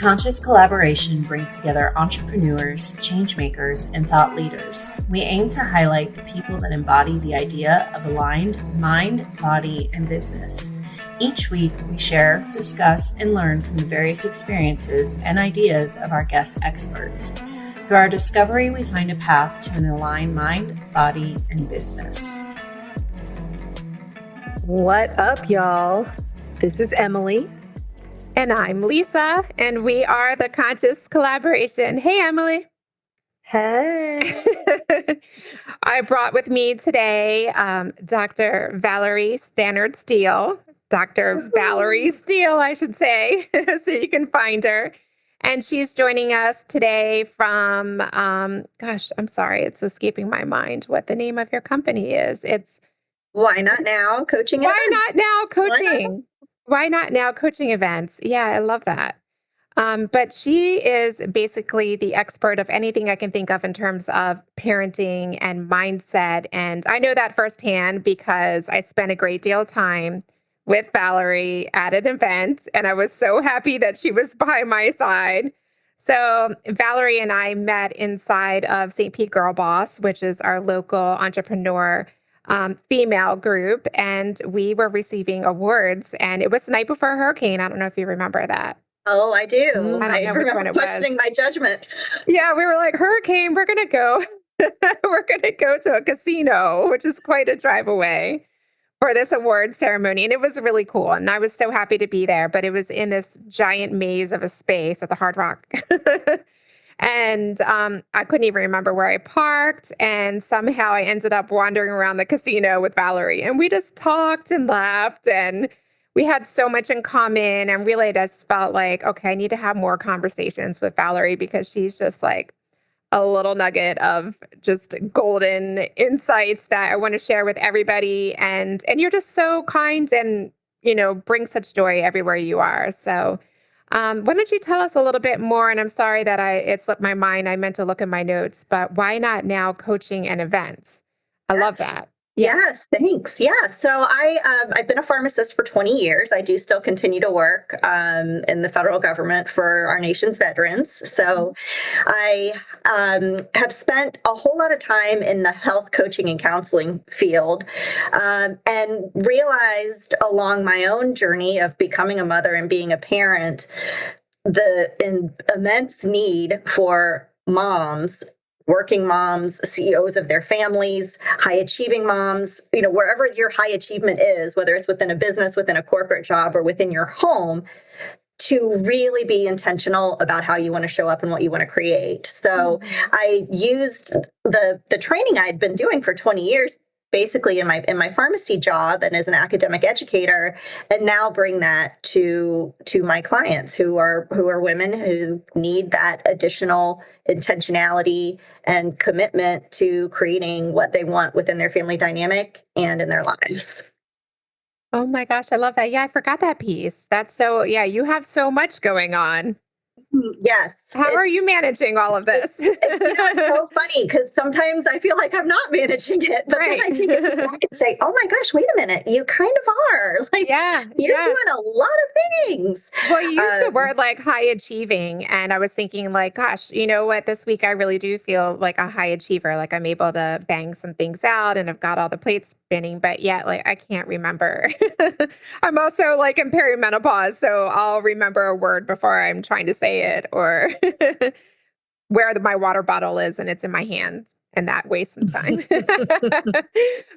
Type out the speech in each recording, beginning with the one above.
Conscious collaboration brings together entrepreneurs, changemakers, and thought leaders. We aim to highlight the people that embody the idea of aligned mind, body, and business. Each week, we share, discuss, and learn from the various experiences and ideas of our guest experts. Through our discovery, we find a path to an aligned mind, body, and business. What up, y'all? This is Emily. And I'm Lisa, and we are the Conscious Collaboration. Hey, Emily. Hey. I brought with me today Dr. Valerie Steele. Dr. Valerie Steele, I should say, so you can find her. And she's joining us today from, I'm sorry, it's escaping my mind what the name of your company is. It's Why Not Now Coaching Why Events. Not Now Coaching. Why Not Now Coaching Events. Yeah, I love that. But she is basically the expert of anything I can think of in terms of parenting and mindset. And I know that firsthand because I spent a great deal of time with Valerie at an event, and I was so happy that she was by my side. So Valerie and I met inside of St. Pete Girl Boss, which is our local entrepreneur female group, and we were receiving awards, and it was the night before a hurricane. I don't know if you remember that. Oh, I do. I don't know which one it was. Questioning my judgment. Yeah, we were like, hurricane, we're going to go. We're going to go to a casino, which is quite a drive away, for this award ceremony. And it was really cool. And I was so happy to be there, but it was in this giant maze of a space at the Hard Rock. And I couldn't even remember where I parked. And somehow I ended up wandering around the casino with Valerie. And we just talked and laughed. And we had so much in common. And really, I just felt like, okay, I need to have more conversations with Valerie because she's just like a little nugget of just golden insights that I want to share with everybody. And you're just so kind and, bring such joy everywhere you are. So why don't you tell us a little bit more? And I'm sorry that it slipped my mind. I meant to look in my notes, but Why Not Now Coaching and Events? I love that. Yes, thanks. Yeah. So I've been a pharmacist for 20 years. I do still continue to work in the federal government for our nation's veterans. So I have spent a whole lot of time in the health coaching and counseling field and realized along my own journey of becoming a mother and being a parent, the immense need for moms, working moms, CEOs of their families, high achieving moms, wherever your high achievement is, whether it's within a business, within a corporate job, or within your home, to really be intentional about how you want to show up and what you want to create. So I used the training I'd been doing for 20 years, basically in my pharmacy job and as an academic educator, and now bring that to my clients who are women who need that additional intentionality and commitment to creating what they want within their family dynamic and in their lives. Oh my gosh, I love that. Yeah, I forgot that piece. You have so much going on. Yes. How are you managing all of this? It's so funny because sometimes I feel like I'm not managing it, but then I take a step back and say, oh my gosh, wait a minute. You kind of are. You're doing a lot of things. Well, you used the word like high achieving. And I was thinking like, gosh, you know what? This week I really do feel like a high achiever. Like I'm able to bang some things out and I've got all the plates spinning, but yet like I can't remember. I'm also like in perimenopause, so I'll remember a word before I'm trying to say it, or where my water bottle is and it's in my hand, and that wastes some time.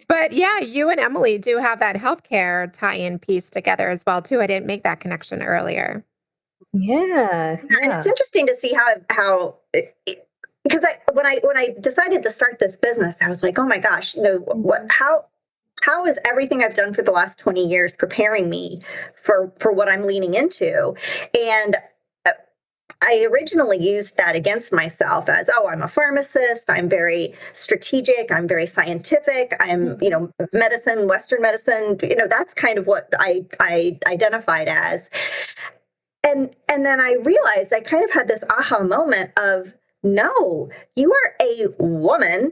But yeah, you and Emily do have that healthcare tie-in piece together as well too. I didn't make that connection earlier. Yeah. And it's interesting to see how because when I decided to start this business, I was like, oh my gosh, how is everything I've done for the last 20 years preparing me for what I'm leaning into? And I originally used that against myself as, I'm a pharmacist. I'm very strategic. I'm very scientific. I'm, medicine, Western medicine, that's kind of what I identified as. And then I realized I kind of had this aha moment of, no, you are a woman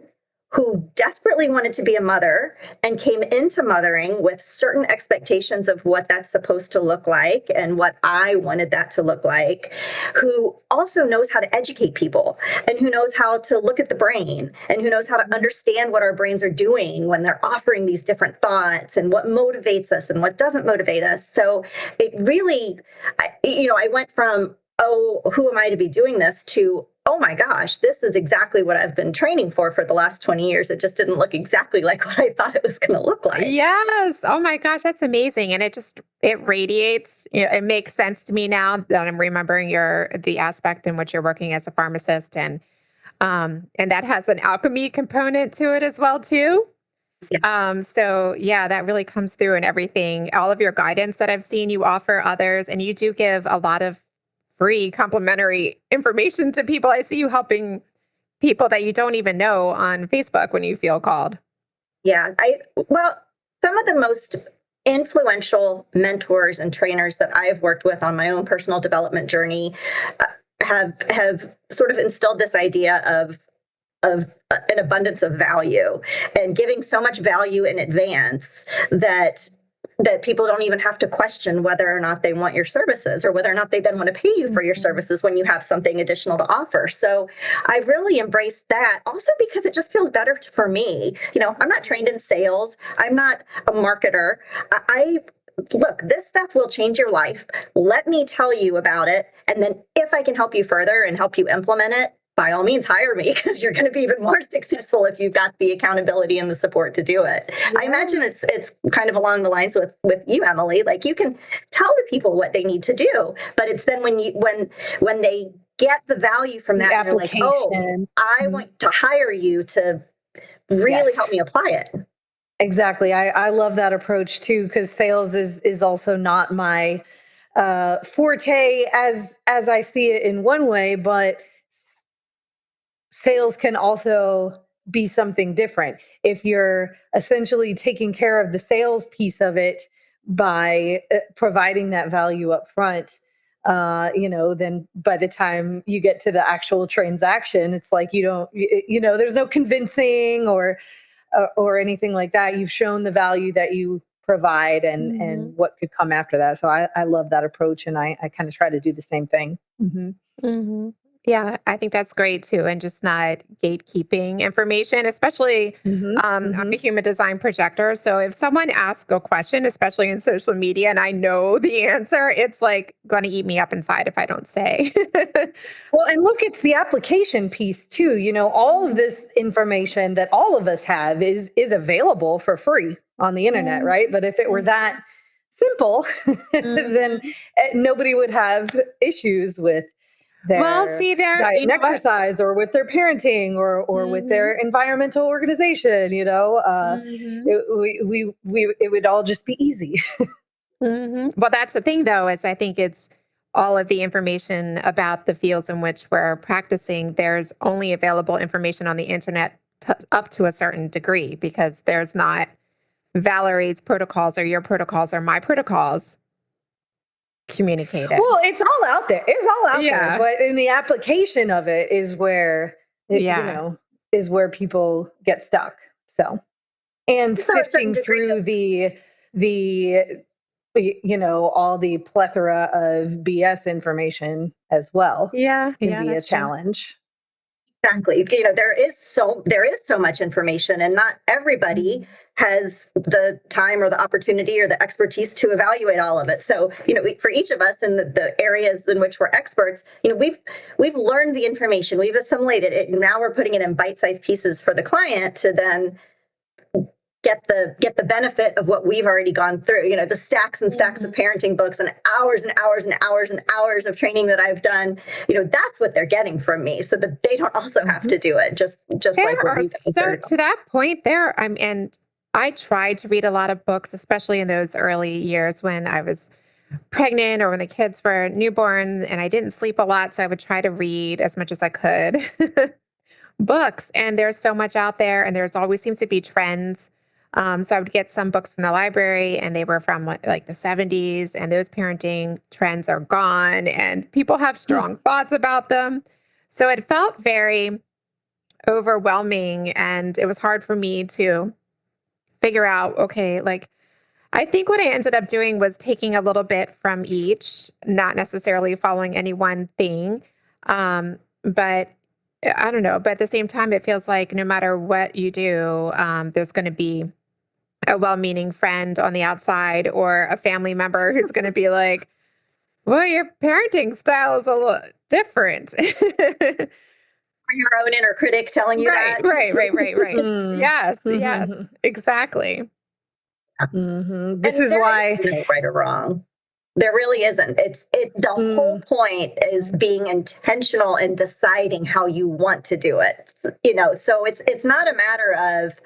who desperately wanted to be a mother and came into mothering with certain expectations of what that's supposed to look like and what I wanted that to look like, who also knows how to educate people and who knows how to look at the brain and who knows how to understand what our brains are doing when they're offering these different thoughts and what motivates us and what doesn't motivate us. So it really, I went from, oh, who am I to be doing this, to, oh my gosh, this is exactly what I've been training for the last 20 years. It just didn't look exactly like what I thought it was going to look like. Yes. Oh my gosh, that's amazing. And it radiates. It makes sense to me now that I'm remembering the aspect in which you're working as a pharmacist, and that has an alchemy component to it as well too. Yes. So yeah, that really comes through in everything. All of your guidance that I've seen you offer others, and you do give a lot of free complimentary information to people. I see you helping people that you don't even know on Facebook when you feel called. Yeah. Some of the most influential mentors and trainers that I've worked with on my own personal development journey have sort of instilled this idea of an abundance of value and giving so much value in advance that people don't even have to question whether or not they want your services or whether or not they then want to pay you for your services when you have something additional to offer. So I've really embraced that also because it just feels better for me. I'm not trained in sales. I'm not a marketer. Look, this stuff will change your life. Let me tell you about it. And then if I can help you further and help you implement it, by all means, hire me, because you're going to be even more successful if you've got the accountability and the support to do it. Yeah. I imagine it's kind of along the lines with you, Emily. Like, you can tell the people what they need to do, but it's then when they get the value from that, and they're like, oh, I want to hire you to really help me apply it. Exactly. I love that approach too, because sales is also not my forte as I see it in one way, but sales can also be something different. If you're essentially taking care of the sales piece of it by providing that value up front, then by the time you get to the actual transaction, it's like there's no convincing or anything like that. You've shown the value that you provide and what could come after that. So I love that approach, and I kind of try to do the same thing. Mm-hmm. Mm-hmm. Yeah, I think that's great too. And just not gatekeeping information, especially I'm a human design projector. So if someone asks a question, especially in social media, and I know the answer, it's like going to eat me up inside if I don't say. Well, and look, it's the application piece too. All of this information that all of us have is available for free on the internet, right? But if it were that simple, then nobody would have issues with their diet and exercise, or with their parenting, or with their environmental organization. It would all just be easy. Well, that's the thing, though, is I think it's all of the information about the fields in which we're practicing. There's only available information on the internet up to a certain degree, because there's not Valerie's protocols or your protocols or my protocols communicated. Well, it's all out there. There, but in the application of it is where is where people get stuck. So, and sifting through the all the plethora of BS information as well. Can be a challenge. Exactly. There is so much information, and not everybody has the time or the opportunity or the expertise to evaluate all of it. So, for each of us in the areas in which we're experts, we've learned the information, we've assimilated it, and now we're putting it in bite-sized pieces for the client to then get the benefit of what we've already gone through. The stacks and stacks of parenting books and hours and hours and hours and hours of training that I've done. That's what they're getting from me, so that they don't also have to do it. Just like what we've done. So to that point, and I tried to read a lot of books, especially in those early years when I was pregnant or when the kids were newborn, and I didn't sleep a lot, so I would try to read as much as I could books. And there's so much out there, and there's always seems to be trends. So I would get some books from the library, and they were from like the 70s, and those parenting trends are gone, and people have strong thoughts about them. So it felt very overwhelming, and it was hard for me to figure out, okay, like, I think what I ended up doing was taking a little bit from each, not necessarily following any one thing. But I don't know. But at the same time, it feels like no matter what you do, there's going to be a well-meaning friend on the outside or a family member who's going to be like, well, your parenting style is a little different. Or your own inner critic telling you Right, that. right. Mm. Yes, Mhm. yes, exactly. Mhm. This And is there why. is no right or wrong. There really isn't. The whole point is being intentional and deciding how you want to do it. So it's not a matter of,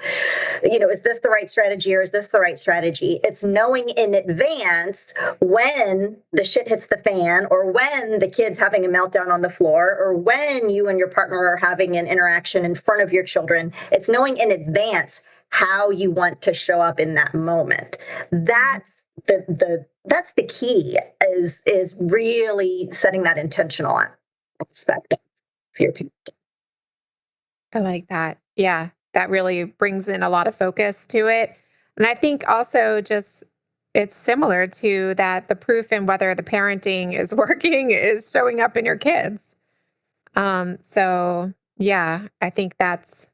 is this the right strategy or is this the right strategy? It's knowing in advance when the shit hits the fan, or when the kid's having a meltdown on the floor, or when you and your partner are having an interaction in front of your children. It's knowing in advance how you want to show up in that moment. That's the key, is really setting that intentional aspect of your parenting. I like that. Yeah, that really brings in a lot of focus to it. And I think also just it's similar to that the proof in whether the parenting is working is showing up in your kids. So yeah, I think that's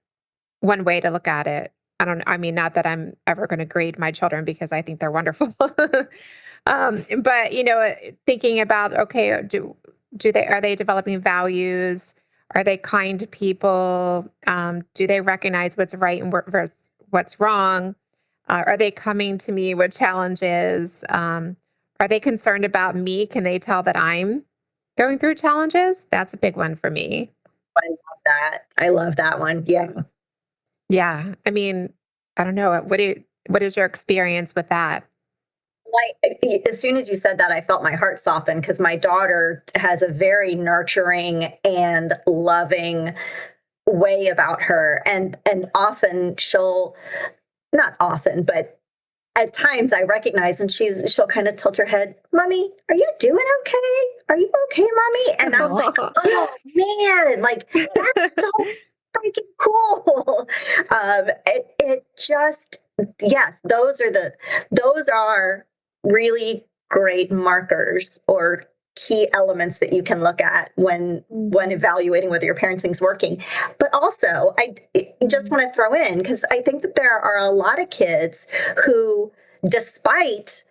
one way to look at it. I mean, not that I'm ever going to grade my children because I think they're wonderful. But thinking about, okay, are they developing values? Are they kind people? Do they recognize what's right and versus what's wrong? Are they coming to me with challenges? Are they concerned about me? Can they tell that I'm going through challenges? That's a big one for me. I love that. I love that one. Yeah. Yeah. I mean, I don't know. What is your experience with that? Like, as soon as you said that, I felt my heart soften, because my daughter has a very nurturing and loving way about her. And often not often, but at times I recognize when she'll kind of tilt her head, "Mommy, are you doing okay? Are you okay, Mommy?" And I'm like, "Oh man, like, that's so freaking cool." It just, yes, those are really great markers or key elements that you can look at when evaluating whether your parenting's working. But also, I just want to throw in, because I think that there are a lot of kids who, despite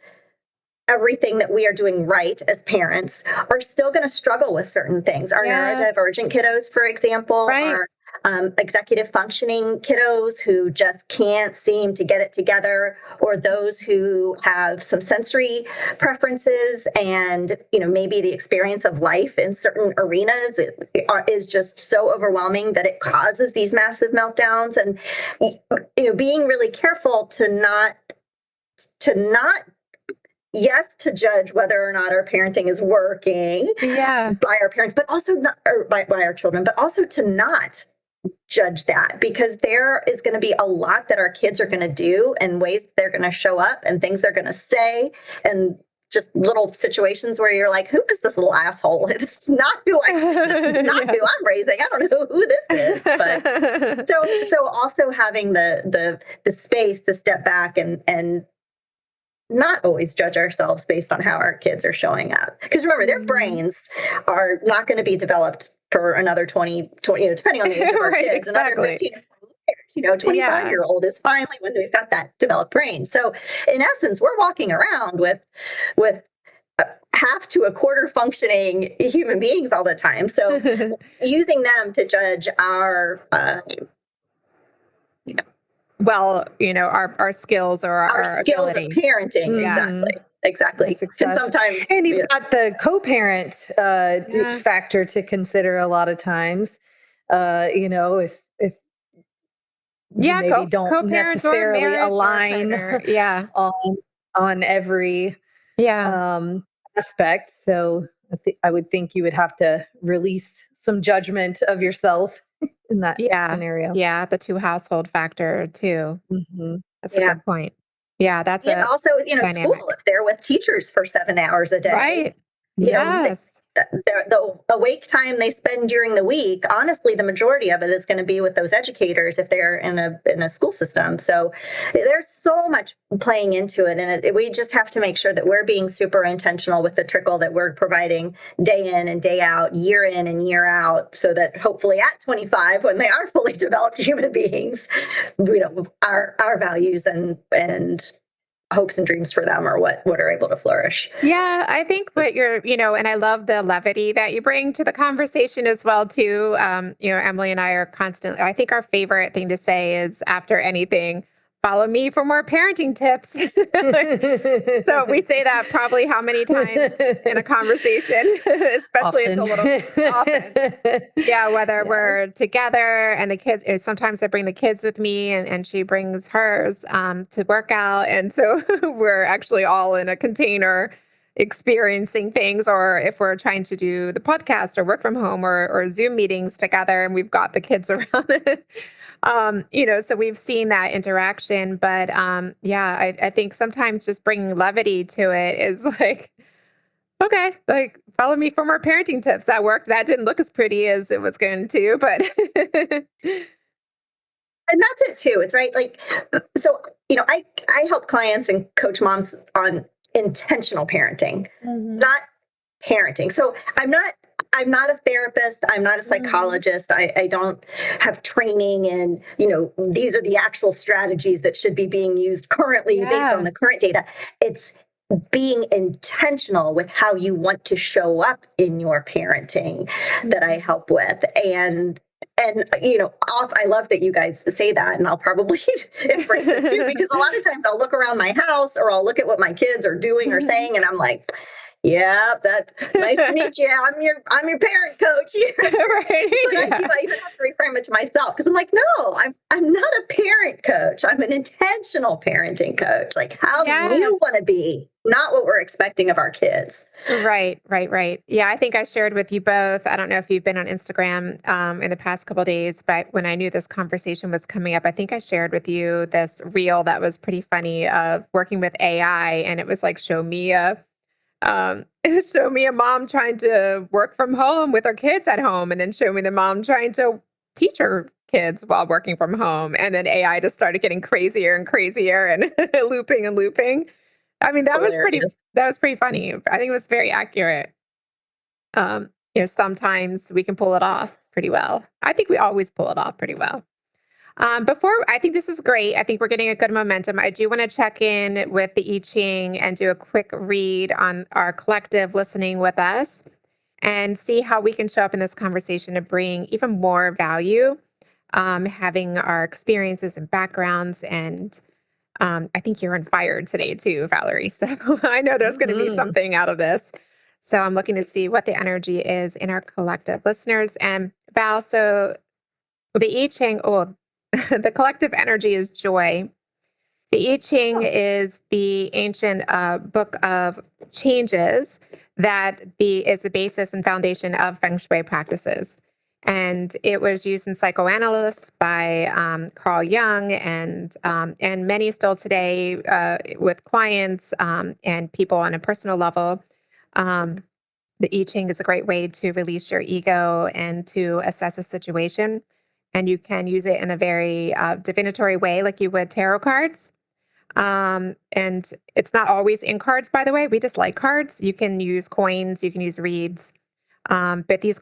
everything that we are doing right as parents, are still going to struggle with certain things. Our neurodivergent kiddos, for example, are executive functioning kiddos who just can't seem to get it together, or those who have some sensory preferences, and maybe the experience of life in certain arenas is just so overwhelming that it causes these massive meltdowns. And being really careful to not yes, to judge whether or not our parenting is working by our parents, but also not, or by our children, but also to not judge that, because there is going to be a lot that our kids are going to do, and ways they're going to show up, and things they're going to say, and just little situations where you're like, who is this little asshole? This is not who I'm raising. I don't know who this is. But so also having the space to step back and not always judge ourselves based on how our kids are showing up. Because remember, their brains are not going to be developed for another 20 depending on the age of our kids, exactly. another 15 years. 25-year-old is finally when we've got that developed brain. So in essence, we're walking around with half to a quarter functioning human beings all the time. So using them to judge our our skills or our skills ability. of parenting. Exactly. And sometimes, and you've got the co-parent factor to consider a lot of times. If you maybe don't necessarily align on every aspect. So I would think you would have to release some judgment of yourself in that scenario. Yeah, the two household factor too. Mm-hmm. That's a good point. Yeah, that's also, dynamic. school, if they're with teachers for 7 hours a day. Right. Yes. the awake time they spend during the week, honestly, the majority of it is going to be with those educators if they're in a school system. So there's so much playing into it. And we just have to make sure that we're being super intentional with the trickle that we're providing day in and day out, year in and year out, so that hopefully at 25, when they are fully developed human beings, our values and hopes and dreams for them are what are able to flourish. Yeah, I think what you're, and I love the levity that you bring to the conversation as well, too. Emily and I are constantly, I think our favorite thing to say is after anything, follow me for more parenting tips. So we say that probably how many times in a conversation, especially in the little often. Yeah, whether we're together and the kids, sometimes I bring the kids with me and she brings hers to work out. And so we're actually all in a container experiencing things, or if we're trying to do the podcast or work from home or Zoom meetings together and we've got the kids around it. So we've seen that interaction, but I think sometimes just bringing levity to it is like, okay, like follow me for more parenting tips. That worked. That didn't look as pretty as it was going to, but and that's it too. It's right. Like, so, I help clients and coach moms on intentional parenting, not parenting. So I'm not a therapist. I'm not a psychologist. I don't have training and, these are the actual strategies that should be being used currently based on the current data. It's being intentional with how you want to show up in your parenting that I help with. And I love that you guys say that, and I'll probably embrace it too, because a lot of times I'll look around my house or I'll look at what my kids are doing or saying, and I'm like, yeah, nice to meet you. I'm your parent coach. Right. But I even have to reframe it to myself, because I'm like, no, I'm not a parent coach. I'm an intentional parenting coach. Like, how do you want to be, not what we're expecting of our kids. Right. Yeah, I think I shared with you both. I don't know if you've been on Instagram in the past couple of days, but when I knew this conversation was coming up, I think I shared with you this reel that was pretty funny of working with AI, and it was like, show me a mom trying to work from home with her kids at home, and then show me the mom trying to teach her kids while working from home. And then AI just started getting crazier and crazier and looping and looping. I mean, that was pretty funny. I think it was very accurate. Sometimes we can pull it off pretty well. I think we always pull it off pretty well. I think this is great. I think we're getting a good momentum. I do want to check in with the I Ching and do a quick read on our collective listening with us and see how we can show up in this conversation to bring even more value, having our experiences and backgrounds. And I think you're on fire today too, Valerie. So I know there's going to be something out of this. So I'm looking to see what the energy is in our collective listeners. And Val, so the I Ching, the collective energy is joy. The I Ching is the ancient book of changes that is the basis and foundation of Feng Shui practices. And it was used in psychoanalysis by Carl Jung and many still today with clients and people on a personal level. The I Ching is a great way to release your ego and to assess a situation. And you can use it in a very divinatory way, like you would tarot cards. And it's not always in cards, by the way. We just like cards. You can use coins, you can use reeds. But these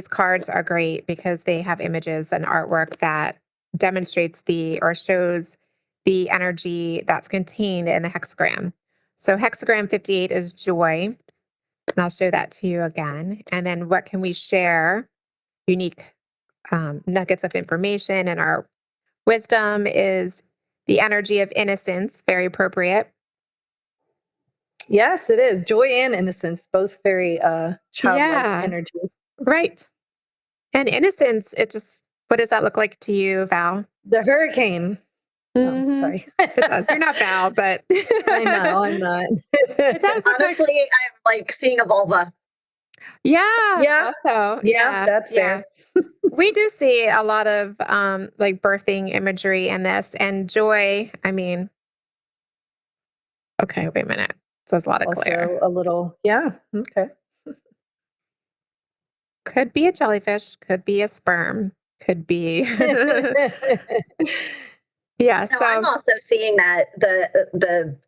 cards are great because they have images and artwork that demonstrates or shows the energy that's contained in the hexagram. So hexagram 58 is joy. And I'll show that to you again. And then what can we share? Unique nuggets of information, and our wisdom is the energy of innocence, very appropriate. Yes, it is. Joy and innocence, both very childlike energies. Right. And innocence, what does that look like to you, Val? The hurricane. Oh, sorry. It does. You're not Val, but I know, I'm not. It does. Honestly, I'm like seeing a vulva. Yeah. Also, that's fair. We do see a lot of like birthing imagery in this, and joy. I mean, okay, wait a minute. So there's a lot of also clear. A little, okay. Could be a jellyfish, could be a sperm, could be. Yeah. No, I'm So, also seeing that the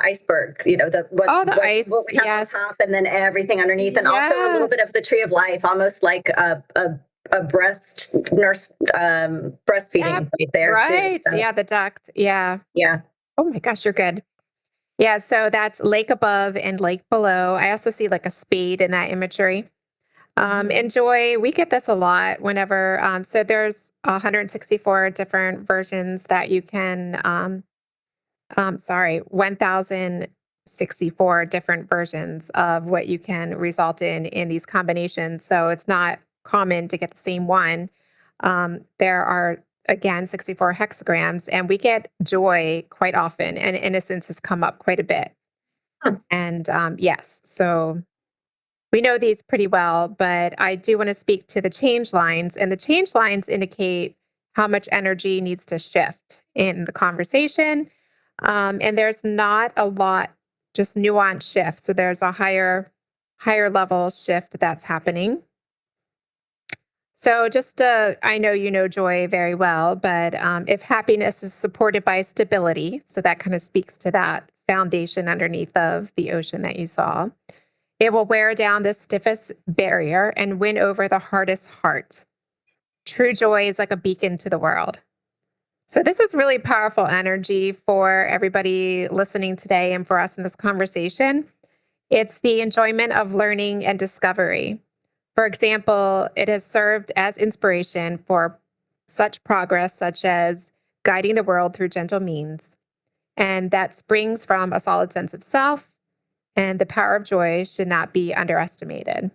iceberg, the oh, the ice. what we have on Yes. top, and then everything underneath, and also a little bit Yes. of the tree of life, almost like a breast nurse breastfeeding right there Right. too. So, Yeah. The duct. Yeah. yeah. Oh my gosh, you're good. Yeah. So that's lake above and lake below. I also see like a spade in that imagery. And joy, we get this a lot whenever, so there's 164 different versions that you can, 1,064 different versions of what you can result in these combinations. So it's not common to get the same one. There are, again, 64 hexagrams, and we get joy quite often, and innocence has come up quite a bit. And yes, so we know these pretty well, but I do want to speak to the change lines, and the change lines indicate how much energy needs to shift in the conversation. And there's not a lot, just nuanced shift. So there's a higher level shift that's happening. So I know you know joy very well, but if happiness is supported by stability, so that kind of speaks to that foundation underneath of the ocean that you saw, it will wear down the stiffest barrier and win over the hardest heart. True joy is like a beacon to the world. So this is really powerful energy for everybody listening today and for us in this conversation. It's the enjoyment of learning and discovery. For example, it has served as inspiration for such progress, such as guiding the world through gentle means. And that springs from a solid sense of self, and the power of joy should not be underestimated.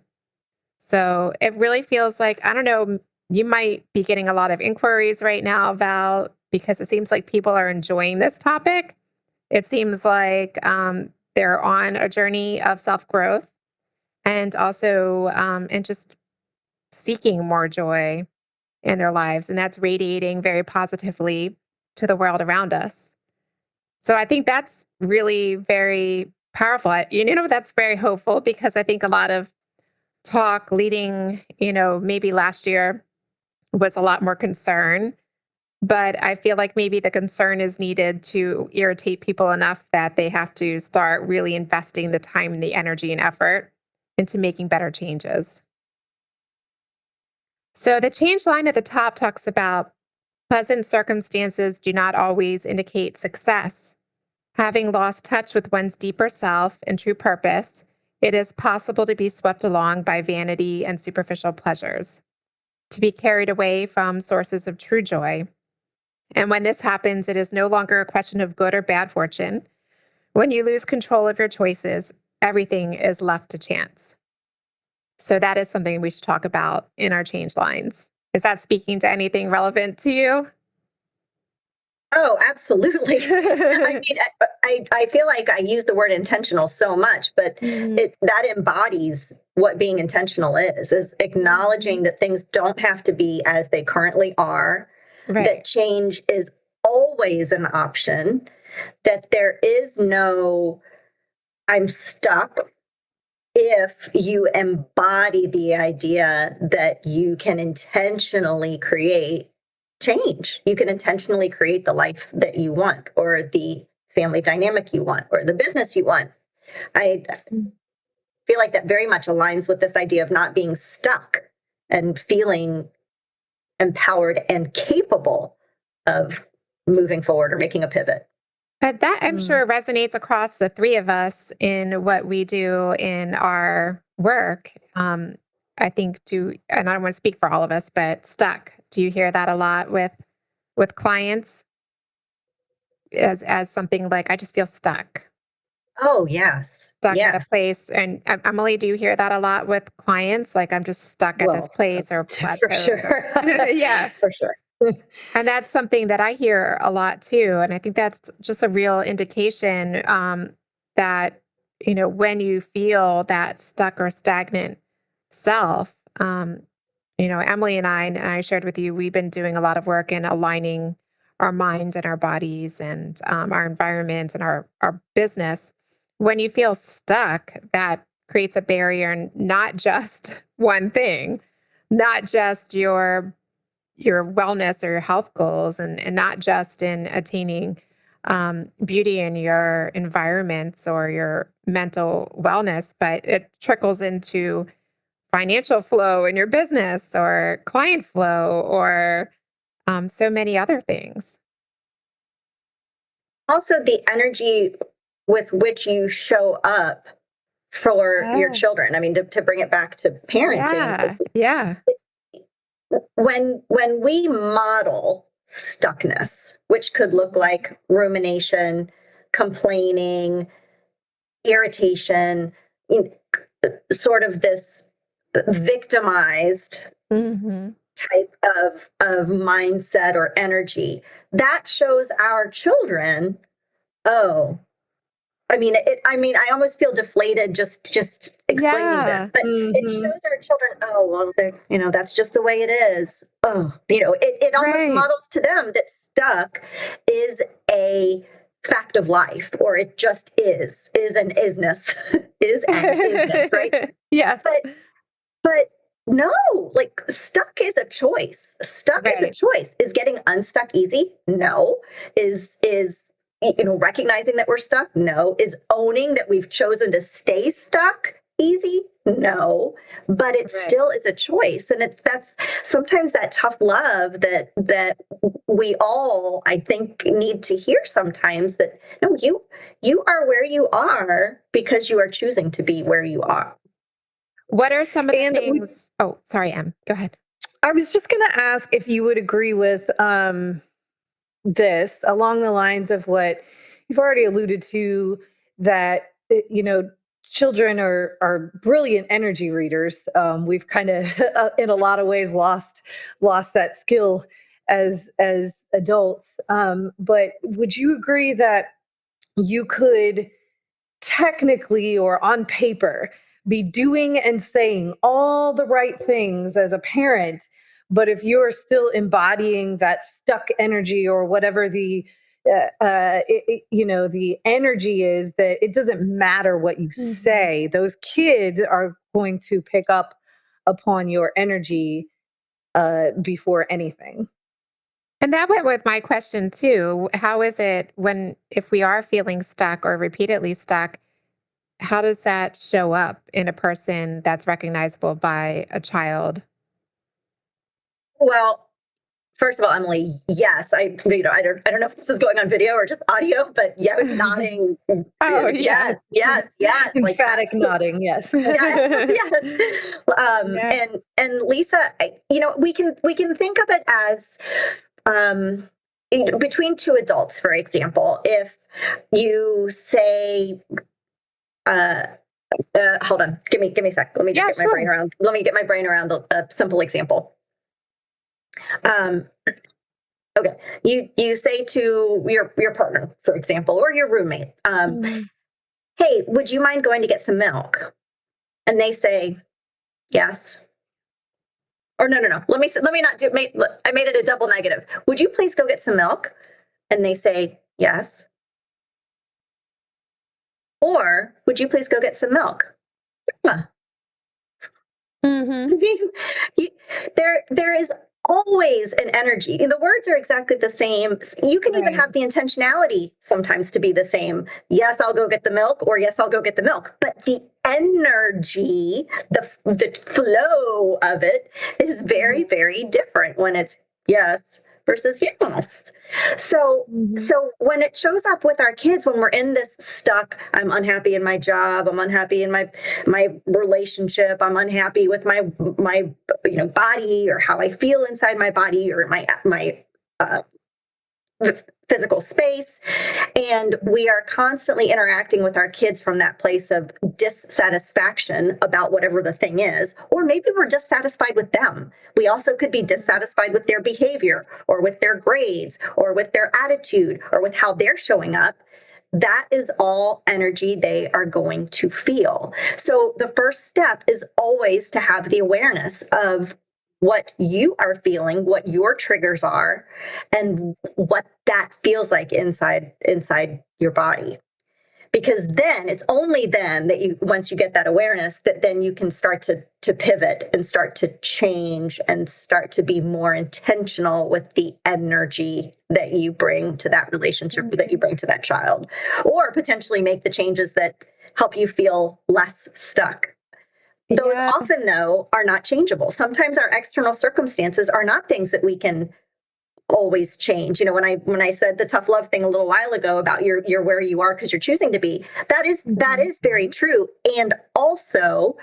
So it really feels like, I don't know, you might be getting a lot of inquiries right now, Val, because it seems like people are enjoying this topic. It seems like they're on a journey of self-growth and also and just seeking more joy in their lives. And that's radiating very positively to the world around us. So I think that's really very powerful. That's very hopeful, because I think a lot of talk leading, maybe last year was a lot more concern. But I feel like maybe the concern is needed to irritate people enough that they have to start really investing the time and the energy and effort into making better changes. So the change line at the top talks about pleasant circumstances do not always indicate success. Having lost touch with one's deeper self and true purpose, it is possible to be swept along by vanity and superficial pleasures, to be carried away from sources of true joy. And when this happens, it is no longer a question of good or bad fortune. When you lose control of your choices, everything is left to chance. So that is something we should talk about in our change lines. Is that speaking to anything relevant to you? Oh, absolutely. I mean, I feel like I use the word intentional so much, but that embodies what being intentional is acknowledging that things don't have to be as they currently are, Right. that change is always an option, that there is no I'm stuck, if you embody the idea that you can intentionally create change. You can intentionally create the life that you want, or the family dynamic you want, or the business you want. I feel like that very much aligns with this idea of not being stuck and feeling empowered and capable of moving forward or making a pivot. But that, I'm sure, resonates across the three of us in what we do in our work. I think and I don't want to speak for all of us, but stuck. Do you hear that a lot with clients as something like, I just feel stuck? Oh, yes. Stuck yes. at a place. And Emily, do you hear that a lot with clients? Like, I'm just stuck at this place or plateau. For sure. Yeah. For sure. And that's something that I hear a lot too. And I think that's just a real indication that, when you feel that stuck or stagnant self, Emily and I shared with you, we've been doing a lot of work in aligning our mind and our bodies and our environments and our business. When you feel stuck, that creates a barrier, not just one thing, not just your wellness or your health goals, and not just in attaining beauty in your environments or your mental wellness, but it trickles into financial flow in your business or client flow or so many other things. Also, the energy with which you show up for your children. I mean, to bring it back to parenting, Yeah. when we model stuckness, which could look like rumination, complaining, irritation, sort of this victimized type of mindset or energy, that shows our children, oh, I almost feel deflated just explaining this, but it shows our children, oh, well, that's just the way it is. Oh, it almost models to them that stuck is a fact of life, or it just is an isness, is an isness, right? Yes. But no, like stuck is a choice. Stuck is a choice. Is getting unstuck easy? No. Is recognizing that we're stuck? No. Is owning that we've chosen to stay stuck easy? No. But it still is a choice. And that's sometimes that tough love that we all, I think, need to hear sometimes, that no, you are where you are because you are choosing to be where you are. What are some of the things? Oh, sorry, Em. Go ahead. I was just going to ask if you would agree with this along the lines of what you've already alluded to, that, children are brilliant energy readers. We've kind of, in a lot of ways, lost that skill as adults. But would you agree that you could technically or on paper be doing and saying all the right things as a parent, but if you're still embodying that stuck energy or whatever the the energy is, that it doesn't matter what you say, those kids are going to pick up upon your energy before anything. And that went with my question too. How is it if we are feeling stuck or repeatedly stuck, how does that show up in a person that's recognizable by a child? Well, first of all, Emily, yes, I don't know if this is going on video or just audio, but nodding. Oh, yes. Emphatic nodding, yes. Yes. And Lisa, we can think of it as between two adults, for example. If you say, hold on, give me a sec. Let me just get my brain around. Let me get my brain around a simple example. Okay. You say to your partner, for example, or your roommate, hey, would you mind going to get some milk? And they say, yes. Or no. Let me not do, I made it a double negative. Would you please go get some milk? And they say, yes. Or would you please go get some milk? Yeah. There is always an energy. And the words are exactly the same. You can even have the intentionality sometimes to be the same. Yes, I'll go get the milk, or yes, I'll go get the milk. But the energy, the flow of it is very, very different when it's yes versus yes. So when it shows up with our kids, when we're in this stuck, I'm unhappy in my job, I'm unhappy in my relationship, I'm unhappy with my body, or how I feel inside my body, or my physical space, and we are constantly interacting with our kids from that place of dissatisfaction about whatever the thing is, or maybe we're dissatisfied with them. We also could be dissatisfied with their behavior, or with their grades, or with their attitude, or with how they're showing up. That is all energy they are going to feel. So the first step is always to have the awareness of what you are feeling, what your triggers are, and what that feels like inside your body. because then it's only then that you, once you get that awareness, that then you can start to pivot and start to change and start to be more intentional with the energy that you bring to that relationship, that you bring to that child, or potentially make the changes that help you feel less stuck. Those often, though, are not changeable. Sometimes our external circumstances are not things that we can always change. You know, when I said the tough love thing a little while ago about you're where you are because you're choosing to be, that is very true. And also,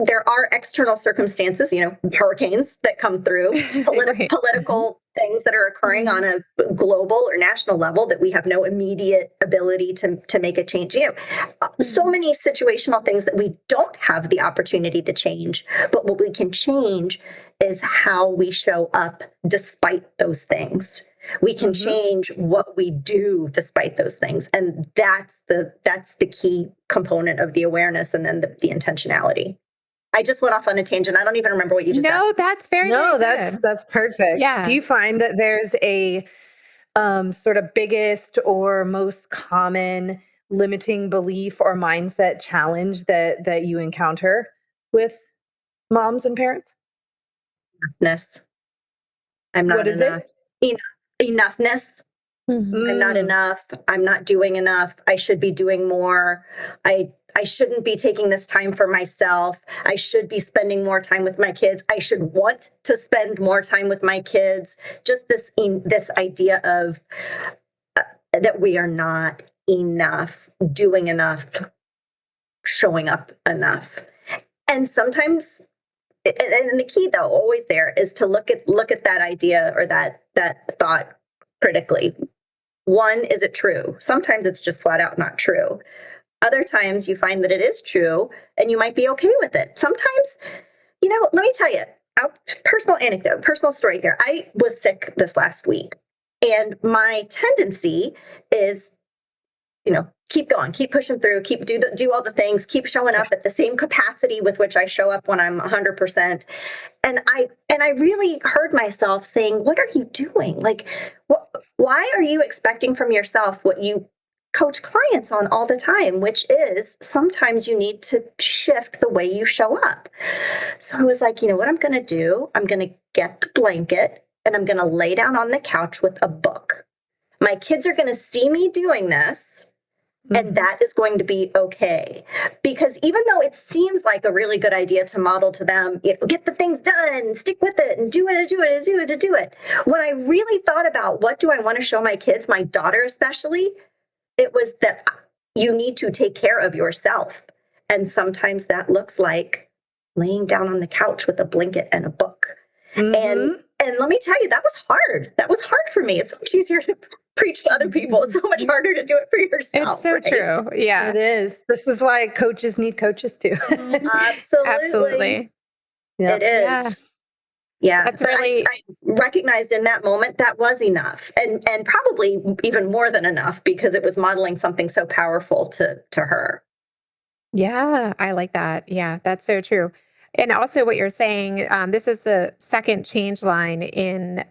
there are external circumstances, you know, hurricanes that come through, political things that are occurring on a global or national level that we have no immediate ability to make a change. You know, so many situational things that we don't have the opportunity to change, but what we can change is how we show up despite those things. We can change what we do despite those things. And that's the key component of the awareness and then the intentionality. I just went off on a tangent. I don't even remember what you just asked. No, that's very good. That's perfect. Yeah. Do you find that there's a sort of biggest or most common limiting belief or mindset challenge that you encounter with moms and parents? Enoughness. I'm not What is enough. Enoughness. I'm not enough. I'm not doing enough. I should be doing more. I shouldn't be taking this time for myself. I should be spending more time with my kids. I should want to spend more time with my kids. Just this idea of that we are not enough, doing enough, showing up enough. And sometimes, and the key though, always there, is to look at that idea or that thought critically. One, is it true? Sometimes it's just flat out not true. Other times you find that it is true and you might be okay with it. Sometimes, you know, let me tell you, personal anecdote, personal story here. I was sick this last week and my tendency is, you know, keep going, keep pushing through, do all the things, keep showing up at the same capacity with which I show up when I'm 100%. And I really heard myself saying, what are you doing? Like, why are you expecting from yourself what you coach clients on all the time, which is sometimes you need to shift the way you show up. So I was like, you know what I'm going to do? I'm going to get the blanket and I'm going to lay down on the couch with a book. My kids are going to see me doing this. And that is going to be okay. Because even though it seems like a really good idea to model to them, you know, get the things done, stick with it, and do it. When I really thought about what do I want to show my kids, my daughter especially, it was that you need to take care of yourself. And sometimes that looks like laying down on the couch with a blanket and a book. And let me tell you, that was hard. That was hard for me. It's so much easier to preach to other people. It's so much harder to do it for yourself. It's so right? true. Yeah. It is. This is why coaches need coaches too. Absolutely. Yeah. It is. Yeah. That's but really. I recognized in that moment that was enough and probably even more than enough because it was modeling something so powerful to her. Yeah, I like that. Yeah, that's so true. And also what you're saying, this is the second change line in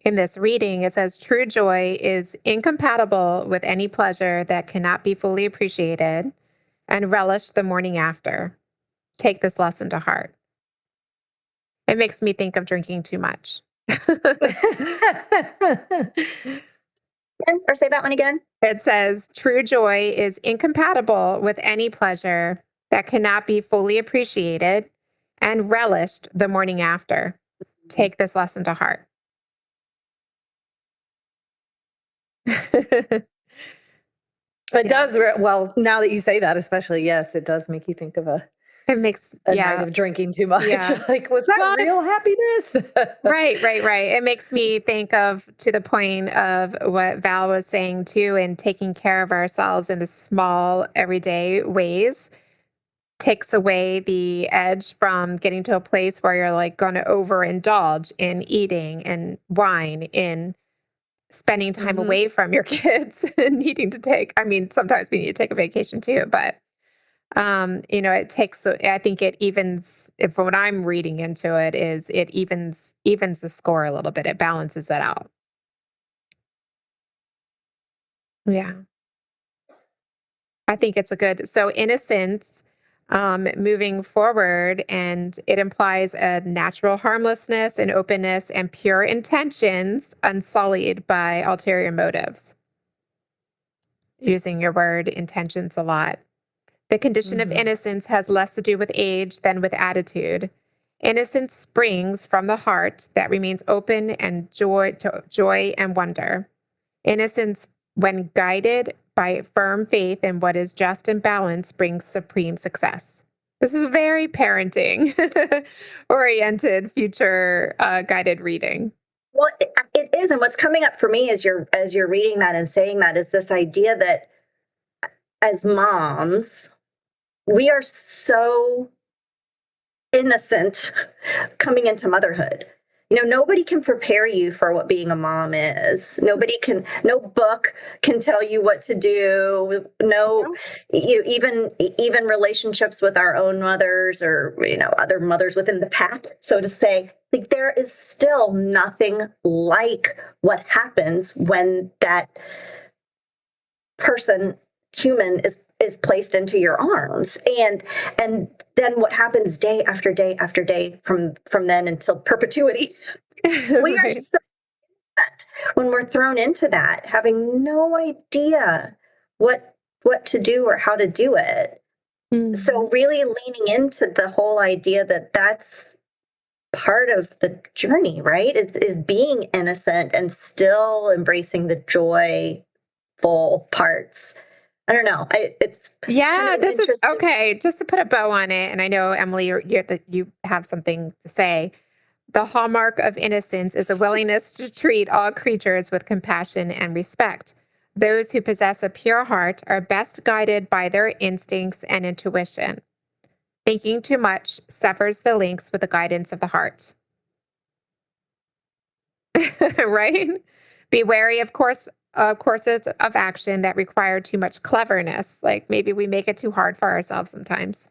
this reading. It says, true joy is incompatible with any pleasure that cannot be fully appreciated and relish the morning after. Take this lesson to heart. It makes me think of drinking too much. Or say that one again. It says, true joy is incompatible with any pleasure that cannot be fully appreciated and relished the morning after. Take this lesson to heart. It does. Well, now that you say that, especially, yes, it does make you think of a night of drinking too much. Yeah. Like, was that real happiness? Right. It makes me think of, to the point of what Val was saying too, and taking care of ourselves in the small everyday ways takes away the edge from getting to a place where you're like going to overindulge in eating and wine, in spending time away from your kids and needing to take, I mean, sometimes we need to take a vacation too, but it takes, I think it evens, if what I'm reading into it is it evens the score a little bit. It balances that out. Yeah. I think it's a good, so innocence, moving forward, and it implies a natural harmlessness and openness and pure intentions unsullied by ulterior motives. Using your word intentions a lot. The condition of innocence has less to do with age than with attitude. Innocence springs from the heart that remains open and joy and wonder. Innocence, when guided by firm faith in what is just and balanced, brings supreme success. This is very parenting oriented, future guided reading. Well, it is, and what's coming up for me as you're reading that and saying that is this idea that as moms, we are so innocent coming into motherhood. Nobody can prepare you for what being a mom is. No book can tell you what to do. Even relationships with our own mothers or, other mothers within the pack, so to say, like there is still nothing like what happens when that human is placed into your arms. And then what happens day after day after day from then until perpetuity. We are so upset when we're thrown into that, having no idea what to do or how to do it. So really leaning into the whole idea that that's part of the journey, right? Is being innocent and still embracing the joyful parts. I don't know. It's this is okay. Just to put a bow on it, and I know Emily, you have something to say. The hallmark of innocence is a willingness to treat all creatures with compassion and respect. Those who possess a pure heart are best guided by their instincts and intuition. Thinking too much severs the links with the guidance of the heart. Right? Be wary, of courses of action that require too much cleverness. Like maybe we make it too hard for ourselves sometimes.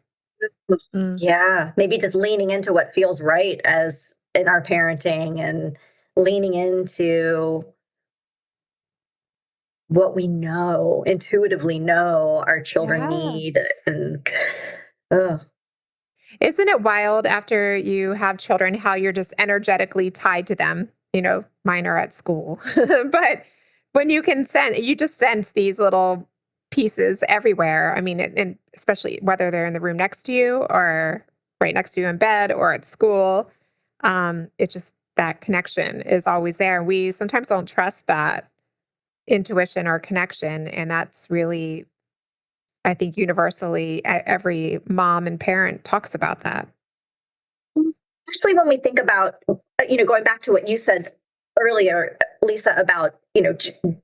Yeah, maybe just leaning into what feels right as in our parenting and leaning into what we intuitively know our children need. And isn't it wild after you have children, how you're just energetically tied to them? Mine are at school, but when you just sense these little pieces everywhere. I mean, and especially whether they're in the room next to you or right next to you in bed or at school, it's just that connection is always there. We sometimes don't trust that intuition or connection. And that's really, I think universally, every mom and parent talks about that. Especially when we think about, going back to what you said earlier, Lisa, about,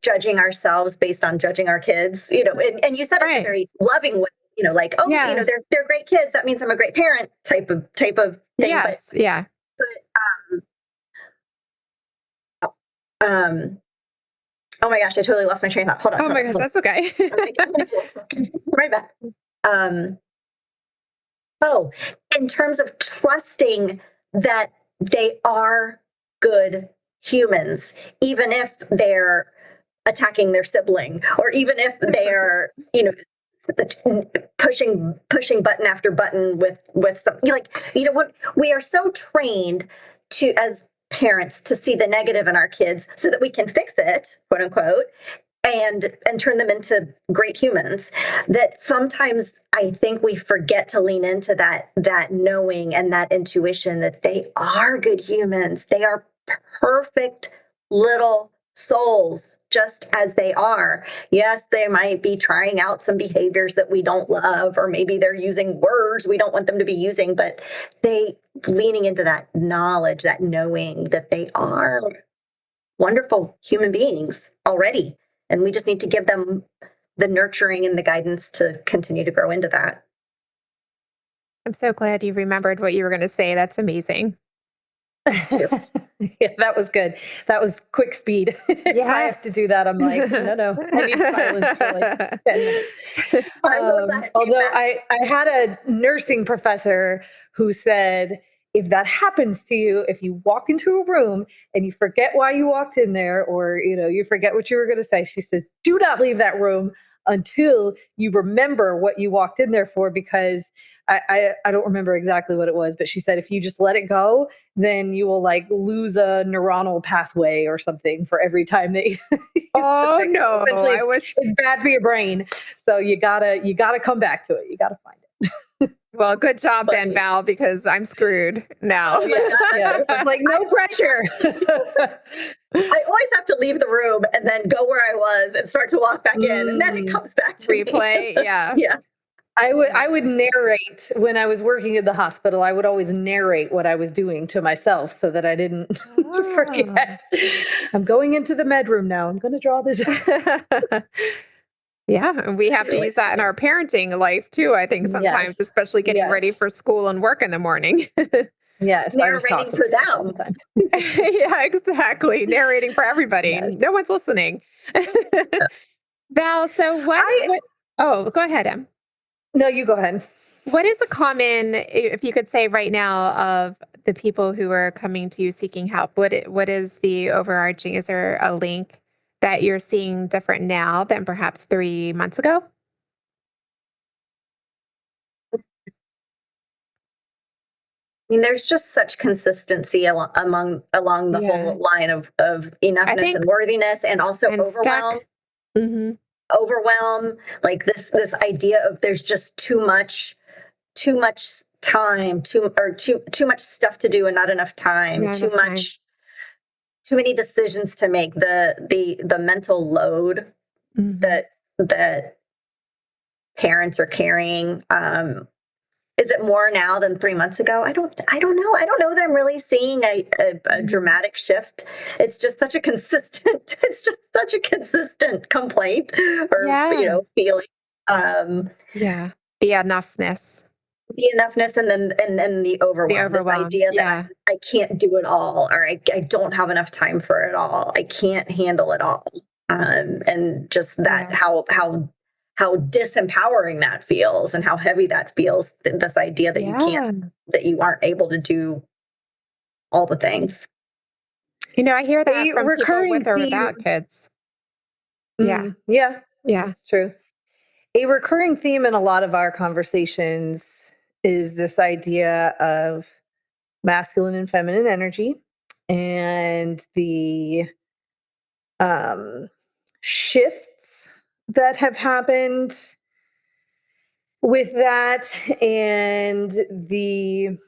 judging ourselves based on judging our kids, and you said it in a very loving way, they're great kids. That means I'm a great parent type of thing. Yes. Oh my gosh, I totally lost my train of thought. Hold on. Oh my gosh, that's okay. Right back. In terms of trusting that they are good humans, even if they're attacking their sibling, or even if they're, pushing button after button with something what we are so trained to as parents to see the negative in our kids so that we can fix it, quote unquote, and turn them into great humans, that sometimes I think we forget to lean into that knowing and that intuition that they are good humans. They are perfect little souls, just as they are. Yes, they might be trying out some behaviors that we don't love, or maybe they're using words we don't want them to be using, but leaning into that knowledge, that knowing that they are wonderful human beings already. And we just need to give them the nurturing and the guidance to continue to grow into that. I'm so glad you remembered what you were going to say. That's amazing. Yeah, that was good. That was quick speed. Yes. If I have to do that, I'm like, no, I need silence for like 10 minutes. Although I had a nursing professor who said, if that happens to you, if you walk into a room and you forget why you walked in there, or, you forget what you were going to say, she says, do not leave that room until you remember what you walked in there for, because I don't remember exactly what it was, but she said if you just let it go, then you will like lose a neuronal pathway or something for every time that you Oh no, essentially I wish. it's bad for your brain. So you gotta come back to it. You gotta find it. Well, good job then, Funny. Val, because I'm screwed now. Oh my Yes. God. It's like no pressure. I always have to leave the room and then go where I was and start to walk back in, and then it comes back to me. Replay, yeah. Yeah. I would narrate when I was working in the hospital. I would always narrate what I was doing to myself so that I didn't forget. I'm going into the med room now. I'm going to draw this. Yeah, and we have to use that in our parenting life too, I think sometimes, Yes. especially getting Yes. ready for school and work in the morning. Yes, I was Narrating talking for to myself all them. the time. Yeah, exactly. Narrating for everybody. Yes. No one's listening. Val, so what oh, go ahead, Em. No, you go ahead. What is a common, if you could say right now, of the people who are coming to you seeking help? What is the overarching? Is there a link that you're seeing different now than perhaps 3 months ago? I mean, there's just such consistency along the Yeah. whole line of enoughness think- and worthiness, and also And overwhelm. stuck. Mm-hmm. Overwhelm, like this idea of there's just too much time, too much stuff to do and not enough time, Not enough time. too many decisions to make. The mental load Mm-hmm. that parents are carrying. Is it more now than 3 months ago? I don't know. I don't know that I'm really seeing a dramatic shift. It's just such a consistent complaint or feeling. Yeah. The enoughness. The enoughness, and then the overwhelm. This idea that I can't do it all, or I don't have enough time for it all. I can't handle it all. And just that how disempowering that feels and how heavy that feels. This idea that that you aren't able to do all the things. I hear that A from people recurring with or theme- without kids. Yeah. Yeah. That's true. A recurring theme in a lot of our conversations is this idea of masculine and feminine energy and the shifts that have happened with that, and the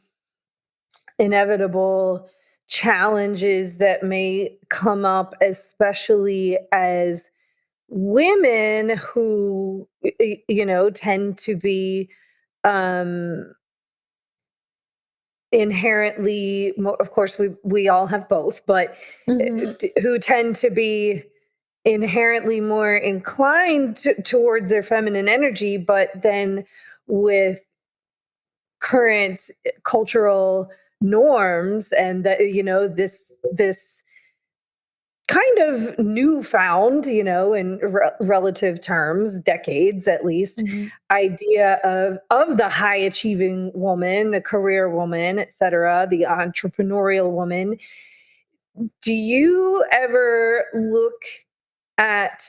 inevitable challenges that may come up, especially as women who tend to be inherently more, of course we all have both, but who tend to be inherently more inclined towards their feminine energy, but then with current cultural norms and this kind of newfound, in relative terms, decades at least, idea of the high achieving woman, the career woman, etc., the entrepreneurial woman. Do you ever look at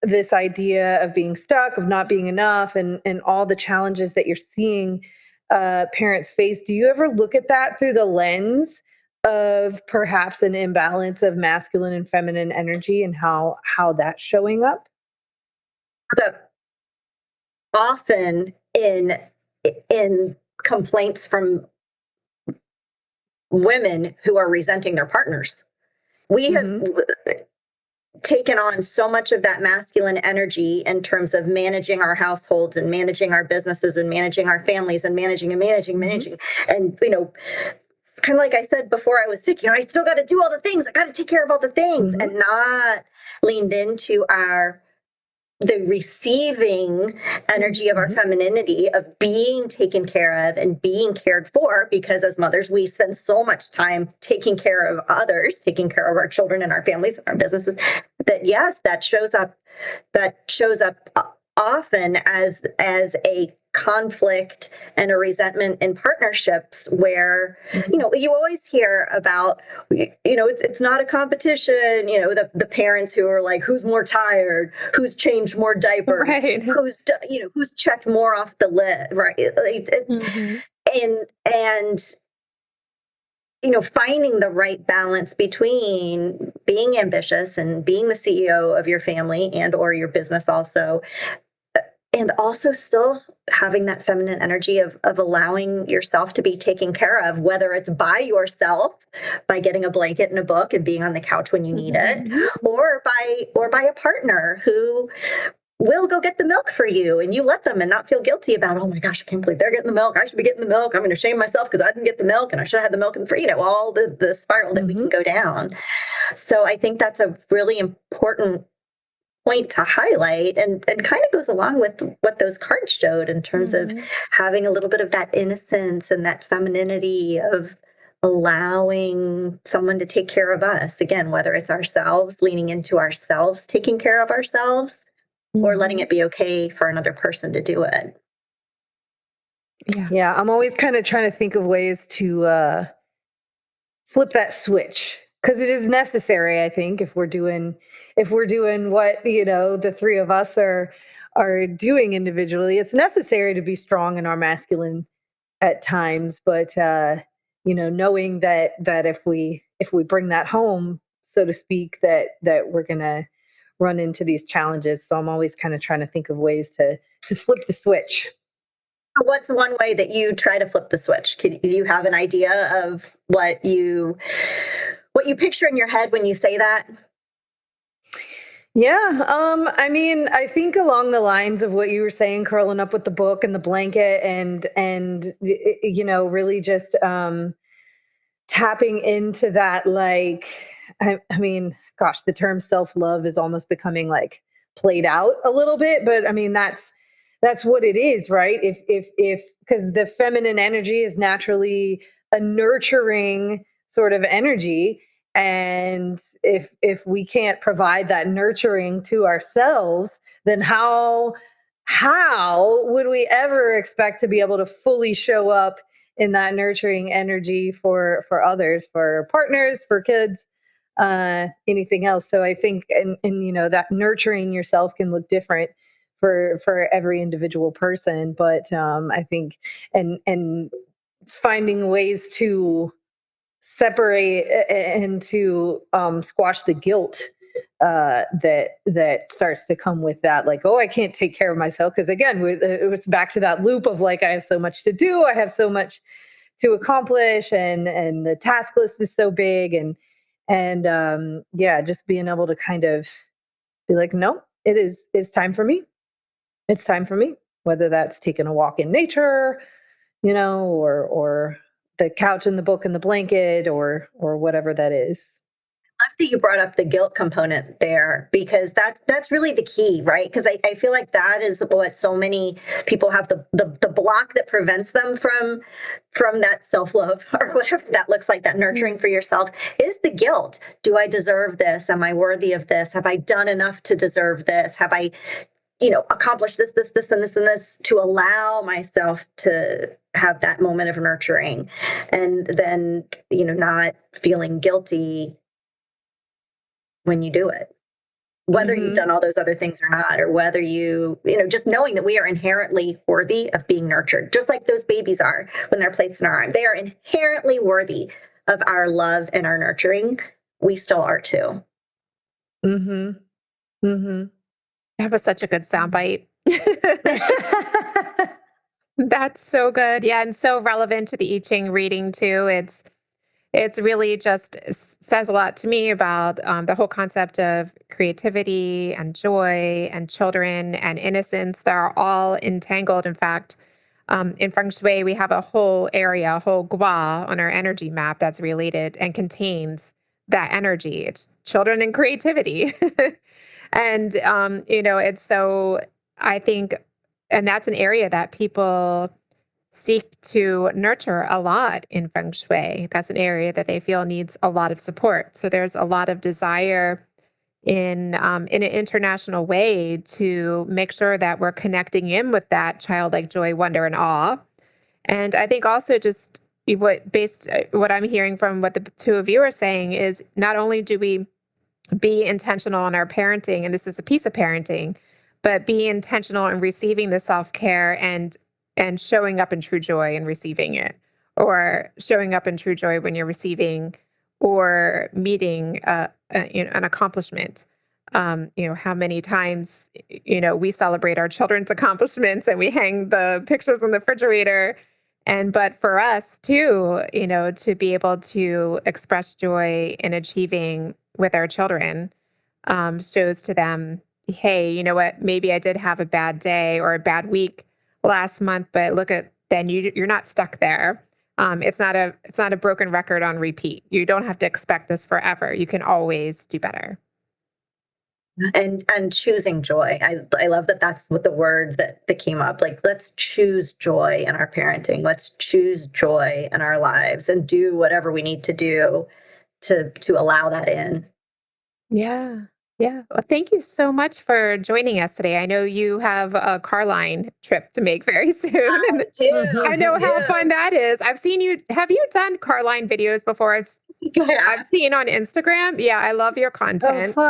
this idea of being stuck, of not being enough, and all the challenges that you're seeing parents face? Do you ever look at that through the lens of perhaps an imbalance of masculine and feminine energy, and how that's showing up? Often in complaints from women who are resenting their partners. We have taken on so much of that masculine energy in terms of managing our households and managing our businesses and managing our families and managing. And, kind of like I said before I was sick, I still got to do all the things. I got to take care of all the things, and not leaned into the receiving energy of our femininity, of being taken care of and being cared for, because as mothers, we spend so much time taking care of others, taking care of our children and our families and our businesses, that shows up often as a conflict and a resentment in partnerships where, you always hear about, it's not a competition, the parents who are like, who's more tired, who's changed more diapers, Right. who's checked more off the list, right? And finding the right balance between being ambitious and being the CEO of your family and or your business also, and also still having that feminine energy of allowing yourself to be taken care of, whether it's by yourself, by getting a blanket and a book and being on the couch when you need it, or by a partner who will go get the milk for you, and you let them and not feel guilty about, oh my gosh, I can't believe they're getting the milk. I should be getting the milk. I'm going to shame myself because I didn't get the milk and I should have had the milk and all the spiral that we can go down. So I think that's a really important point to highlight, and kind of goes along with what those cards showed in terms of having a little bit of that innocence and that femininity of allowing someone to take care of us. Again, whether it's ourselves, leaning into ourselves, taking care of ourselves, or letting it be okay for another person to do it. Yeah, I'm always kind of trying to think of ways to flip that switch, because it is necessary, I think, if we're doing what, the three of us are doing individually. It's necessary to be strong in our masculine at times, but knowing that if we bring that home, so to speak, that we're gonna run into these challenges. So I'm always kind of trying to think of ways to flip the switch. What's one way that you try to flip the switch? Do you have an idea of what you picture in your head when you say that? Yeah. I mean, I think along the lines of what you were saying, curling up with the book and the blanket and really just tapping into that, like, I mean, gosh, the term self-love is almost becoming like played out a little bit, but I mean, that's what it is, right? If because the feminine energy is naturally a nurturing sort of energy, and if we can't provide that nurturing to ourselves, then how would we ever expect to be able to fully show up in that nurturing energy for others, for partners, for kids, anything else? So I think, and that nurturing yourself can look different for every individual person, but I think and finding ways to separate and to squash the guilt that starts to come with that, like, oh, I can't take care of myself, because again, it's back to that loop of like, I have so much to do, I have so much to accomplish, and the task list is so big, and just being able to kind of be like, no, it's time for me. It's time for me, whether that's taking a walk in nature, or the couch and the book and the blanket, or whatever that is. I love that you brought up the guilt component there, because that's really the key, right? Because I feel like that is what so many people have, the block that prevents them from that self-love, or whatever that looks like, that nurturing for yourself, is the guilt. Do I deserve this? Am I worthy of this? Have I done enough to deserve this? Have I accomplish this, and this to allow myself to have that moment of nurturing, and then, not feeling guilty when you do it, whether you've done all those other things or not, or whether just knowing that we are inherently worthy of being nurtured, just like those babies are when they're placed in our arms. They are inherently worthy of our love and our nurturing. We still are too. That was such a good soundbite. That's so good. Yeah, and so relevant to the I Ching reading too. It's really just says a lot to me about the whole concept of creativity and joy and children and innocence. They're all entangled. In fact, in Feng Shui, we have a whole area, a whole gua on our energy map that's related and contains that energy. It's children and creativity. And, it's so, I think, and that's an area that people seek to nurture a lot in Feng Shui. That's an area that they feel needs a lot of support. So there's a lot of desire in an international way to make sure that we're connecting in with that childlike joy, wonder, and awe. And I think also just what I'm hearing from what the two of you are saying is not only do we be intentional in our parenting, and this is a piece of parenting, but be intentional in receiving the self-care and showing up in true joy and receiving it, or showing up in true joy when you're receiving or meeting an accomplishment. How many times, we celebrate our children's accomplishments and we hang the pictures in the refrigerator. But for us too, to be able to express joy in achieving with our children, shows to them, hey, you know what, maybe I did have a bad day or a bad week last month, but then you're not stuck there. It's not a broken record on repeat. You don't have to expect this forever. You can always do better. And choosing joy. I love that that's what the word that came up. Like, let's choose joy in our parenting. Let's choose joy in our lives and do whatever we need to do to allow that in. Yeah. Yeah. Well, thank you so much for joining us today. I know you have a car line trip to make very soon. I do. I know how fun that is. I've seen you. Have you done car line videos before? I've seen on Instagram. Yeah, I love your content. Oh,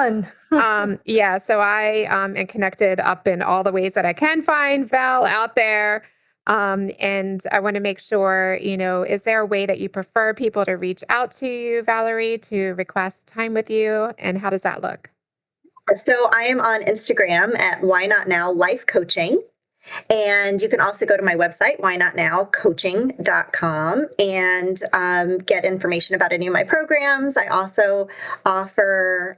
fun. Yeah, so I am connected up in all the ways that I can find Val out there. And I want to make sure, is there a way that you prefer people to reach out to you, Valerie, to request time with you? And how does that look? So I am on Instagram at Why Not Now Life Coaching. And you can also go to my website, whynotnowcoaching.com, and get information about any of my programs. I also offer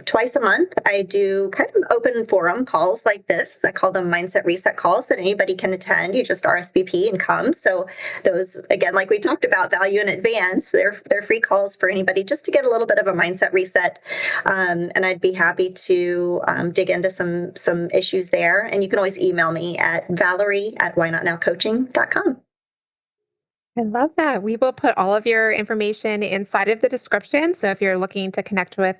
twice a month. I do kind of open forum calls like this. I call them mindset reset calls that anybody can attend. You just RSVP and come. So those, again, like we talked about, value in advance. They're free calls for anybody just to get a little bit of a mindset reset. And I'd be happy to dig into some issues there. And you can always email me at Valerie@whynotnowcoaching.com. I love that. We will put all of your information inside of the description. So if you're looking to connect with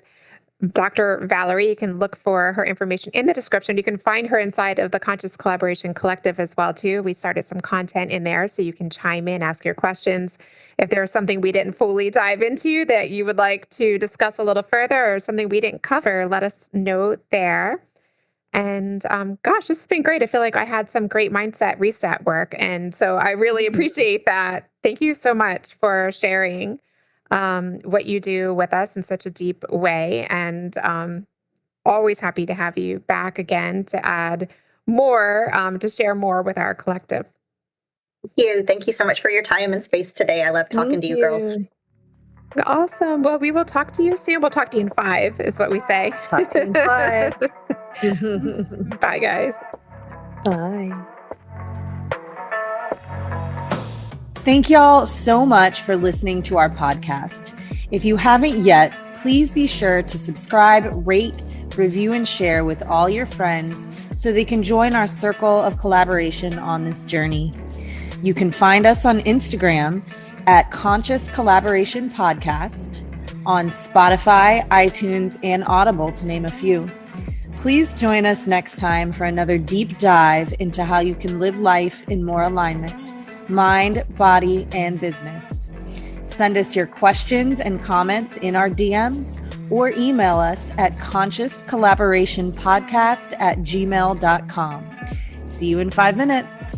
Dr. Valerie, you can look for her information in the description. You can find her inside of the Conscious Collaboration Collective as well, too. We started some content in there, so you can chime in, ask your questions. If there's something we didn't fully dive into that you would like to discuss a little further, or something we didn't cover, let us know there. And gosh, this has been great. I feel like I had some great mindset reset work. And so I really appreciate that. Thank you so much for sharing what you do with us in such a deep way. And always happy to have you back again to add more, to share more with our collective. Thank you so much for your time and space today. I love talking to you girls. Awesome. Well, we will talk to you soon. We'll talk to you in 5 is what we say. Talk to you in 5. Bye, guys. Bye. Thank y'all so much for listening to our podcast. If you haven't yet, please be sure to subscribe, rate, review, and share with all your friends so they can join our circle of collaboration on this journey. You can find us on Instagram at Conscious Collaboration Podcast, on Spotify, iTunes, and Audible, to name a few. Please join us next time for another deep dive into how you can live life in more alignment, mind, body, and business. Send us your questions and comments in our DMs or email us at consciouscollaborationpodcast@gmail.com. See you in 5 minutes.